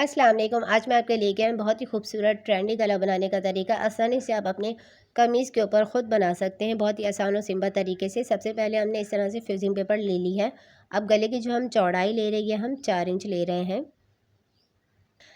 अस्सलाम वालेकुम। आज मैं आपके लेके आई बहुत ही खूबसूरत ट्रेंडी गला बनाने का तरीका। आसानी से आप अपने कमीज़ के ऊपर ख़ुद बना सकते हैं, बहुत ही आसान और सिंपल तरीके से। सबसे पहले हमने इस तरह से फ्यूजिंग पेपर ले ली है। अब गले की जो हम चौड़ाई ले रही है, हम 4 इंच ले रहे हैं।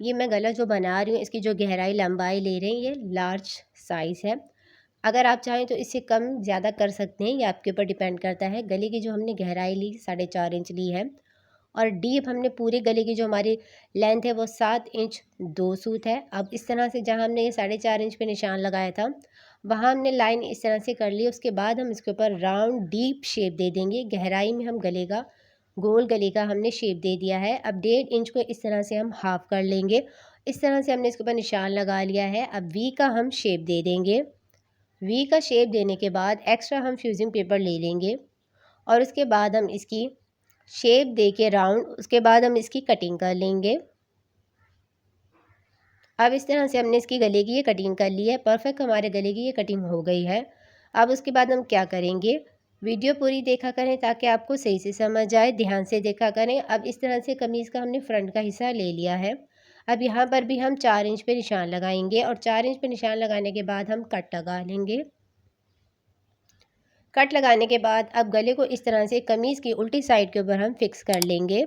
ये मैं गला जो बना रही हूँ, इसकी जो गहराई लंबाई ले रही है, ये लार्ज साइज़ है। अगर आप चाहें तो इससे कम ज़्यादा कर सकते हैं, ये आपके ऊपर डिपेंड करता है। गले की जो हमने गहराई ली 4.5 इंच ली है। और डीप हमने पूरे गले की जो हमारी लेंथ है वो 7 इंच 2 सूत है। अब इस तरह से जहाँ हमने ये 4.5 इंच पे निशान लगाया था, वहाँ हमने लाइन इस तरह से कर ली। उसके बाद हम इसके ऊपर राउंड डीप शेप दे देंगे। गहराई में हम गले का गोल गले का हमने शेप दे दिया है। अब 1.5 इंच को इस तरह से हम हाफ कर लेंगे। इस तरह से हमने इसके ऊपर निशान लगा लिया है। अब वी का हम शेप दे देंगे। वी का शेप देने के बाद एक्स्ट्रा हम फ्यूजिंग पेपर ले लेंगे और उसके बाद हम इसकी शेप दे के राउंड, उसके बाद हम इसकी कटिंग कर लेंगे। अब इस तरह से हमने इसकी गले की ये कटिंग कर ली है। परफेक्ट हमारे गले की ये कटिंग हो गई है। अब उसके बाद हम क्या करेंगे, वीडियो पूरी देखा करें ताकि आपको सही से समझ आए, ध्यान से देखा करें। अब इस तरह से कमीज़ का हमने फ्रंट का हिस्सा ले लिया है। अब यहाँ पर भी हम 4 इंच पे निशान लगाएंगे और 4 इंच पे निशान लगाने के बाद हम कट लगा लेंगे। कट लगाने के बाद अब गले को इस तरह से कमीज़ की उल्टी साइड के ऊपर हम फिक्स कर लेंगे।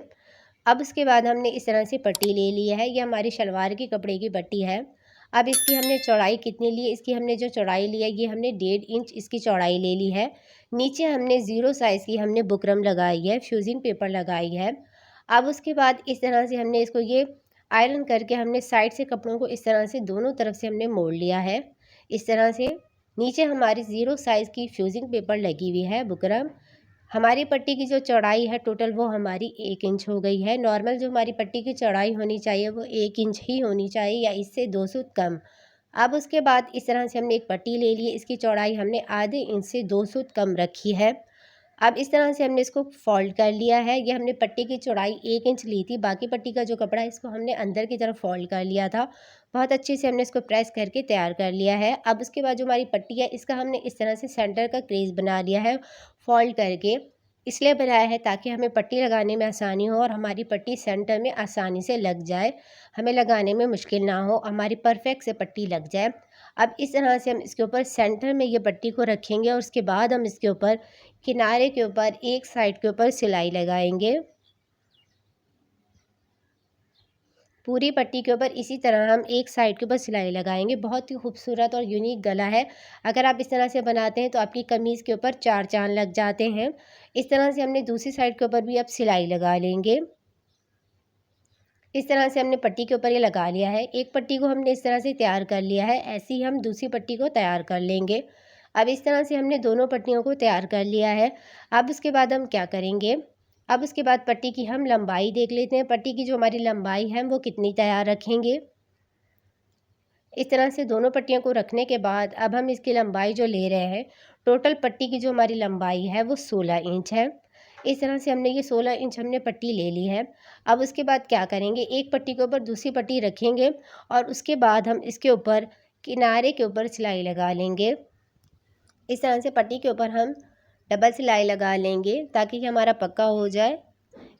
अब उसके बाद हमने इस तरह से पट्टी ले ली है। ये हमारी शलवार की कपड़े की पट्टी है। अब इसकी हमने चौड़ाई कितनी ली है, इसकी हमने जो चौड़ाई ली है ये हमने 1.5 इंच इसकी चौड़ाई ले ली है। नीचे हमने 0 साइज़ की हमने बुकरम लगाई है, फ्यूजिंग पेपर लगाई है। अब उसके बाद इस तरह से हमने इसको ये आयरन करके हमने साइड से कपड़ों को इस तरह से दोनों तरफ से हमने मोड़ लिया है। इस तरह से नीचे हमारी 0 साइज़ की फ्यूजिंग पेपर लगी हुई है बुकरम। हमारी पट्टी की जो चौड़ाई है टोटल वो हमारी 1 इंच हो गई है। नॉर्मल जो हमारी पट्टी की चौड़ाई होनी चाहिए वो 1 इंच ही होनी चाहिए या इससे 2 सूत कम। अब उसके बाद इस तरह से हमने एक पट्टी ले ली है, इसकी चौड़ाई हमने आधे इंच से 2 सूत कम रखी है। अब इस तरह से हमने इसको फोल्ड कर लिया है। ये हमने पट्टी की चौड़ाई 1 इंच ली थी, बाकी पट्टी का जो कपड़ा है इसको हमने अंदर की तरफ फोल्ड कर लिया था। बहुत अच्छे से हमने इसको प्रेस करके तैयार कर लिया है। अब उसके बाद जो हमारी पट्टी है इसका हमने इस तरह से सेंटर का क्रेज बना लिया है फोल्ड करके। इसलिए बनाया है ताकि हमें पट्टी लगाने में आसानी हो और हमारी पट्टी सेंटर में आसानी से लग जाए, हमें लगाने में मुश्किल ना हो, हमारी परफेक्ट से पट्टी लग जाए। अब इस तरह से हम इसके ऊपर सेंटर में ये पट्टी को रखेंगे और उसके बाद हम इसके ऊपर किनारे के ऊपर एक साइड के ऊपर सिलाई लगाएंगे। पूरी पट्टी के ऊपर इसी तरह हम एक साइड के ऊपर सिलाई लगाएंगे। बहुत ही खूबसूरत और यूनिक गला है। अगर आप इस तरह से बनाते हैं तो आपकी कमीज़ के ऊपर 4 चाँद लग जाते हैं। इस तरह से हमने दूसरी साइड के ऊपर भी अब सिलाई लगा लेंगे। इस तरह से हमने पट्टी के ऊपर ये लगा लिया है। एक पट्टी को हमने इस तरह से तैयार कर लिया है, ऐसे ही हम दूसरी पट्टी को तैयार कर लेंगे। अब इस तरह से हमने दोनों पट्टियों को तैयार कर लिया है। अब उसके बाद हम क्या करेंगे, अब उसके बाद पट्टी की हम लंबाई देख लेते हैं। पट्टी की जो हमारी लंबाई है वो कितनी तैयार रखेंगे। इस तरह से दोनों पट्टियों को रखने के बाद अब हम इसकी लंबाई जो ले रहे हैं, टोटल पट्टी की जो हमारी लंबाई है वो 16 इंच है। इस तरह से हमने ये 16 इंच हमने पट्टी ले ली है। अब उसके बाद क्या करेंगे, एक पट्टी के ऊपर दूसरी पट्टी रखेंगे और उसके बाद हम इसके ऊपर किनारे के ऊपर सिलाई लगा लेंगे। इस तरह से पट्टी के ऊपर हम डबल सिलाई लगा लेंगे ताकि ये हमारा पक्का हो जाए।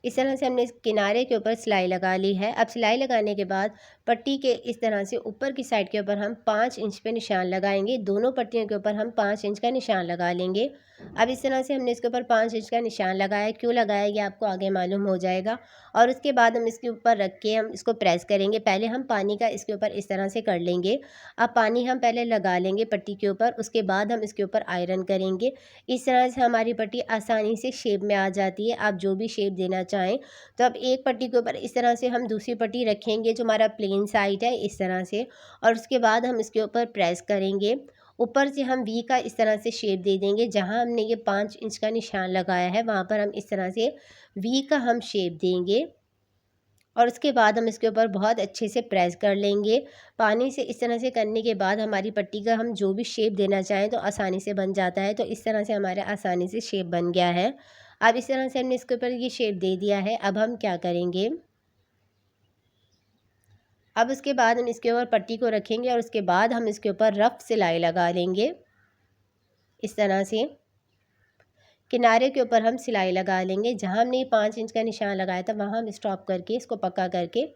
इस तरह से हमने इस किनारे के ऊपर सिलाई लगा ली है। अब सिलाई लगाने के बाद पट्टी के इस तरह से ऊपर की साइड के ऊपर हम 5 इंच पे निशान लगाएंगे। दोनों पट्टियों के ऊपर हम 5 इंच का निशान लगा लेंगे। अब इस तरह से हमने इसके ऊपर 5 इंच का निशान लगाया। क्यों लगाया ये आपको आगे मालूम हो जाएगा। और उसके बाद हम इसके ऊपर रख के हम इसको प्रेस करेंगे। पहले हम पानी का इसके ऊपर इस तरह से कर लेंगे। अब पानी हम पहले लगा लेंगे पट्टी के ऊपर, उसके बाद हम इसके ऊपर आयरन करेंगे। इस तरह से हमारी पट्टी आसानी से शेप में आ जाती है। आप जो भी शेप देना चाहें, तो अब एक पट्टी के ऊपर इस तरह से हम दूसरी पट्टी रखेंगे जो हमारा प्लेन साइड है इस तरह से, और उसके बाद हम इसके ऊपर प्रेस करेंगे। ऊपर से हम वी का इस तरह से शेप दे देंगे। जहां हमने ये 5 इंच का निशान लगाया है वहां पर हम इस तरह से वी का हम शेप देंगे और उसके बाद हम इसके ऊपर बहुत अच्छे से प्रेस कर लेंगे। पानी से इस तरह से करने के बाद हमारी पट्टी का हम जो भी शेप देना चाहें तो आसानी से बन जाता है। तो इस तरह से हमारा आसानी से शेप बन गया है। अब इस तरह से हमने इसके ऊपर ये शेप दे दिया है। अब हम क्या करेंगे, अब उसके बाद हम इसके ऊपर पट्टी को रखेंगे और उसके बाद हम इसके ऊपर रफ सिलाई लगा लेंगे। इस तरह से किनारे के ऊपर हम सिलाई लगा लेंगे। जहाँ हमने 5 इंच का निशान लगाया था वहाँ हम स्टॉप करके इसको पक्का करके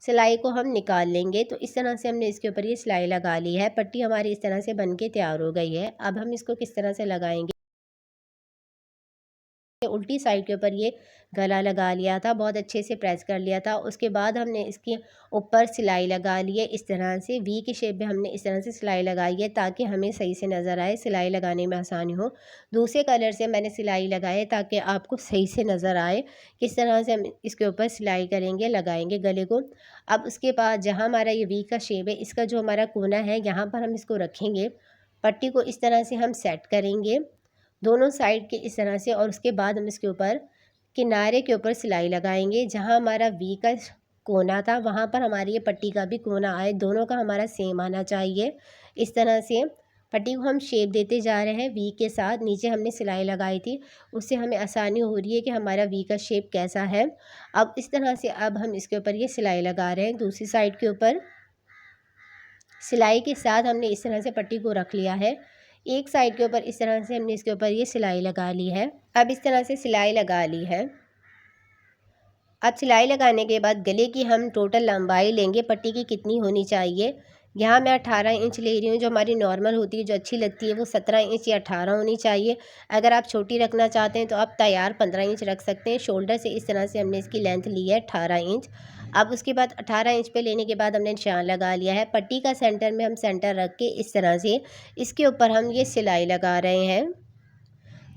सिलाई को हम निकाल लेंगे। तो इस तरह से हमने इसके ऊपर ये सिलाई लगा ली है। पट्टी हमारी इस तरह से बन के तैयार हो गई है। अब हम इसको किस तरह से लगाएंगे, उल्टी साइड के ऊपर ये गला लगा लिया था, बहुत अच्छे से प्रेस कर लिया था। उसके बाद हमने इसके ऊपर सिलाई लगा ली है, इस तरह से वी के शेप में हमने इस तरह से सिलाई लगाई है ताकि हमें सही से नज़र आए, सिलाई लगाने में आसानी हो। दूसरे कलर से मैंने सिलाई लगाई है ताकि आपको सही से नज़र आए किस तरह से हम इसके ऊपर सिलाई करेंगे, लगाएंगे गले को। अब उसके बाद जहाँ हमारा ये वी का शेप है, इसका जो हमारा कोना है यहाँ पर हम इसको रखेंगे। पट्टी को इस तरह से हम सेट करेंगे दोनों साइड के इस तरह से, और उसके बाद हम इसके ऊपर किनारे के ऊपर सिलाई लगाएंगे। जहाँ हमारा वी का कोना था वहाँ पर हमारी ये पट्टी का भी कोना आए, दोनों का हमारा सेम आना चाहिए। इस तरह से पट्टी को हम शेप देते जा रहे हैं वी के साथ। नीचे हमने सिलाई लगाई थी, उससे हमें आसानी हो रही है कि हमारा वी का शेप कैसा है। अब इस तरह से अब हम इसके ऊपर ये सिलाई लगा रहे हैं। दूसरी साइड के ऊपर सिलाई के साथ हमने इस तरह से पट्टी को रख लिया है। एक साइड के ऊपर इस तरह से हमने इसके ऊपर ये सिलाई लगा ली है। अब इस तरह से सिलाई लगा ली है। अब सिलाई लगाने के बाद गले की हम टोटल लंबाई लेंगे, पट्टी की कितनी होनी चाहिए। यहाँ मैं 18 इंच ले रही हूँ, जो हमारी नॉर्मल होती है, जो अच्छी लगती है, वो 17 इंच या 18 होनी चाहिए। अगर आप छोटी रखना चाहते हैं तो आप तैयार 15 इंच रख सकते हैं। शोल्डर से इस तरह से हमने इसकी लेंथ ली है 18 इंच। अब उसके बाद 18 इंच पे लेने के बाद हमने निशान लगा लिया है। पट्टी का सेंटर में हम सेंटर रख के इस तरह से इसके ऊपर हम ये सिलाई लगा रहे हैं।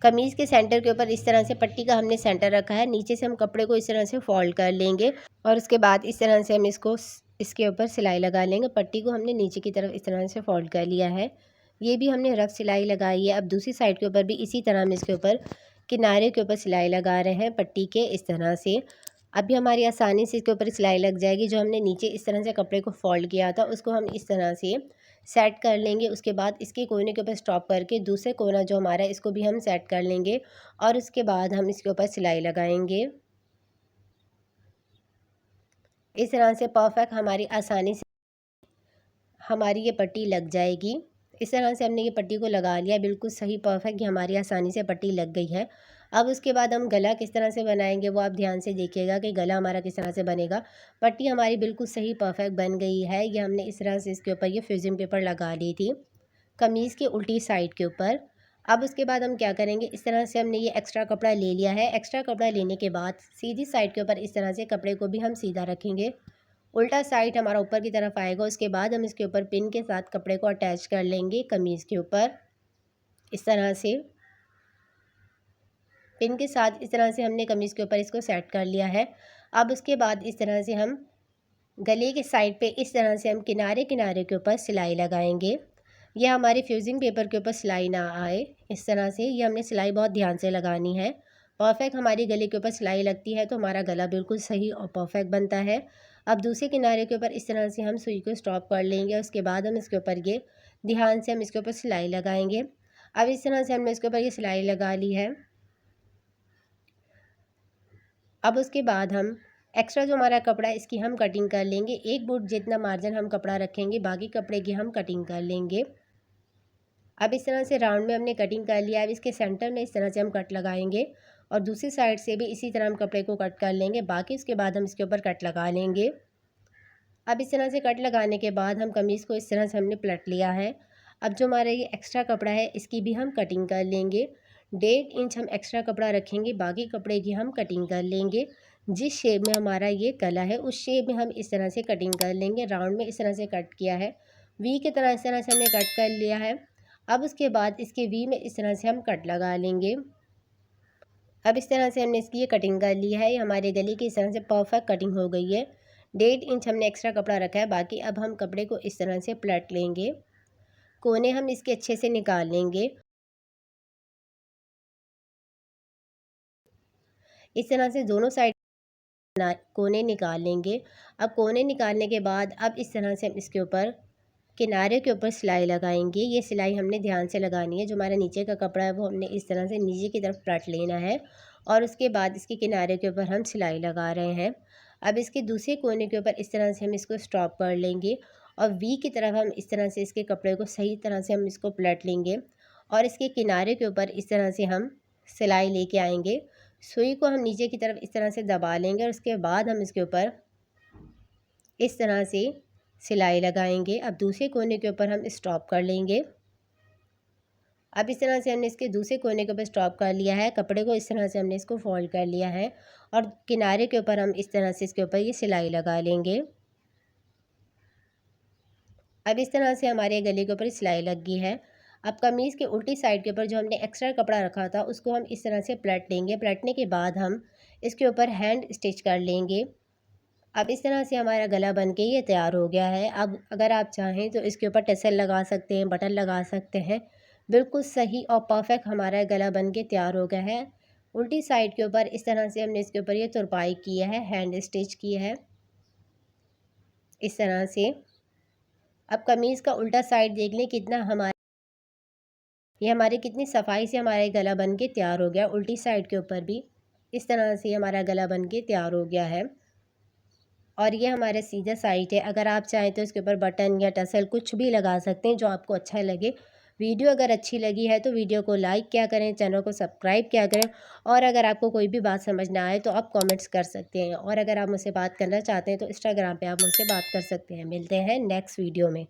कमीज़ के सेंटर के ऊपर इस तरह से पट्टी का हमने सेंटर रखा है। नीचे से हम कपड़े को इस तरह से फोल्ड कर लेंगे और उसके बाद इस तरह से हम इसके ऊपर सिलाई लगा लेंगे। पट्टी को हमने नीचे की तरफ इस तरह से फोल्ड कर लिया है। ये भी हमने रफ सिलाई लगाई है। अब दूसरी साइड के ऊपर भी इसी तरह हम इसके ऊपर किनारे के ऊपर सिलाई लगा रहे हैं पट्टी के इस तरह से। अभी हमारी आसानी से इसके ऊपर सिलाई लग जाएगी। जो हमने नीचे इस तरह से कपड़े को फोल्ड किया था उसको हम इस तरह से सेट कर लेंगे। उसके बाद इसके कोने के ऊपर स्टॉप करके दूसरे कोना जो हमारा है इसको भी हम सेट कर लेंगे और उसके बाद हम इसके ऊपर सिलाई लगाएंगे। इस तरह से परफेक्ट हमारी आसानी से हमारी ये पट्टी लग जाएगी। इस तरह से हमने ये पट्टी को लगा लिया, बिल्कुल सही परफेक्ट ये हमारी आसानी से पट्टी लग गई है। अब उसके बाद हम गला किस तरह से बनाएंगे वो आप ध्यान से देखिएगा कि गला हमारा किस तरह से बनेगा। पट्टी हमारी बिल्कुल सही परफेक्ट बन गई है। ये हमने इस तरह से इसके ऊपर ये फ्यूजिंग पेपर लगा ली थी कमीज़ की उल्टी साइड के ऊपर। अब उसके बाद हम क्या करेंगे, इस तरह से हमने ये एक्स्ट्रा कपड़ा ले लिया है। एक्स्ट्रा कपड़ा लेने के बाद सीधी साइड के ऊपर इस तरह से कपड़े को भी हम सीधा रखेंगे। उल्टा साइड हमारा ऊपर की तरफ आएगा। उसके बाद हम इसके ऊपर पिन के साथ कपड़े को अटैच कर लेंगे कमीज़ के ऊपर इस तरह से। पिन के साथ इस तरह से हमने कमीज़ के ऊपर इसको सेट कर लिया है। अब उसके बाद इस तरह से हम गले के साइड पे इस तरह से हम किनारे किनारे के ऊपर सिलाई लगाएंगे। यह हमारे फ्यूजिंग पेपर के ऊपर सिलाई ना आए, इस तरह से ये हमने सिलाई बहुत ध्यान से लगानी है। परफेक्ट हमारी गले के ऊपर सिलाई लगती है तो हमारा गला बिल्कुल सही और परफेक्ट बनता है। अब दूसरे किनारे के ऊपर इस तरह से हम सुई को स्टॉप कर लेंगे। उसके बाद हम इसके ऊपर ये ध्यान से हम इसके ऊपर सिलाई लगाएंगे। अब इस तरह से हमने इसके ऊपर ये सिलाई लगा ली है। अब उसके बाद हम एक्स्ट्रा जो हमारा कपड़ा है इसकी हम कटिंग कर लेंगे। 1 फुट जितना मार्जिन हम कपड़ा रखेंगे, बाकी कपड़े की हम कटिंग कर लेंगे। अब इस तरह से राउंड में हमने कटिंग कर लिया। अब इसके सेंटर में इस तरह से हम कट लगाएंगे और दूसरी साइड से भी इसी तरह हम कपड़े को कट कर लेंगे। बाकी उसके बाद हम इसके ऊपर कट लगा लेंगे। अब इस तरह से कट लगाने के बाद हम कमीज़ को इस तरह से हमने पलट लिया है। अब जो हमारा ये एक्स्ट्रा कपड़ा है इसकी भी हम कटिंग कर लेंगे। 1.5 इंच हम एक्स्ट्रा कपड़ा रखेंगे, बाकी कपड़े की हम कटिंग कर लेंगे। जिस शेप में हमारा ये गला है उस शेप में हम इस तरह से कटिंग कर लेंगे। राउंड में इस तरह से कट किया है, वी की तरह इस तरह से हमने कट कर लिया है। अब उसके बाद इसके वी में इस तरह से हम कट लगा लेंगे। अब इस तरह से हमने इसकी ये कटिंग कर ली है। ये हमारे गले की इस तरह से परफेक्ट कटिंग हो गई है। 1.5 इंच हमने एक्स्ट्रा कपड़ा रखा है, बाकी अब हम कपड़े को इस तरह से पलट लेंगे। कोने हम इसके अच्छे से निकाल लेंगे। इस तरह से दोनों साइड कोने निकाल लेंगे। अब कोने निकालने के बाद अब इस तरह से हम इसके ऊपर किनारे के ऊपर सिलाई लगाएंगे। ये सिलाई हमने ध्यान से लगानी है। जो हमारा नीचे का कपड़ा है वो हमने इस तरह से नीचे की तरफ पलट लेना है और उसके बाद इसके किनारे के ऊपर हम सिलाई लगा रहे हैं। अब इसके दूसरे कोने के ऊपर इस तरह से हम इसको स्टॉप कर लेंगे और वी की तरफ हम इस तरह से इसके कपड़े को सही तरह से हम इसको पलट लेंगे और इसके किनारे के ऊपर इस तरह से हम सिलाई लेके आएंगे। सुई को हम नीचे की तरफ इस तरह से दबा लेंगे और उसके बाद हम इसके ऊपर इस तरह से सिलाई लगाएंगे। अब दूसरे कोने के ऊपर हम स्टॉप कर लेंगे। अब इस तरह से हमने इसके दूसरे कोने के ऊपर स्टॉप कर लिया है। कपड़े को इस तरह से हमने इसको फोल्ड कर लिया है और किनारे के ऊपर हम इस तरह से इसके ऊपर ये सिलाई लगा लेंगे। अब इस तरह से हमारे गले के ऊपर सिलाई लग गई है। अब कमीज़ के उल्टी साइड के ऊपर जो हमने एक्स्ट्रा कपड़ा रखा था उसको हम इस तरह से पलट लेंगे। पलटने के बाद हम इसके ऊपर हैंड स्टिच कर लेंगे। अब इस तरह से हमारा गला बन के ये तैयार हो गया है। अब अगर आप चाहें तो इसके ऊपर टसल लगा सकते हैं, बटन लगा सकते हैं। बिल्कुल सही और परफेक्ट हमारा गला बन के तैयार हो गया है। उल्टी साइड के ऊपर इस तरह से हमने इसके ऊपर ये तुरपाई की है, हैंड स्टिच की है इस तरह से। अब कमीज़ का उल्टा साइड देख लें कितना ये हमारे कितनी सफाई से हमारा गला बन के तैयार हो गया। उल्टी साइड के ऊपर भी इस तरह से हमारा गला बन के तैयार हो गया है। और ये हमारा सीधा साइड है। अगर आप चाहें तो इसके ऊपर बटन या टसल कुछ भी लगा सकते हैं जो आपको अच्छा लगे। वीडियो अगर अच्छी लगी है तो वीडियो को लाइक किया करें, चैनल को सब्सक्राइब किया करें। और अगर आपको कोई भी बात समझ ना आए तो आप कमेंट्स कर सकते हैं। और अगर आप मुझसे बात करना चाहते हैं तो इंस्टाग्राम पे आप मुझसे बात कर सकते हैं। मिलते हैं नेक्स्ट वीडियो में।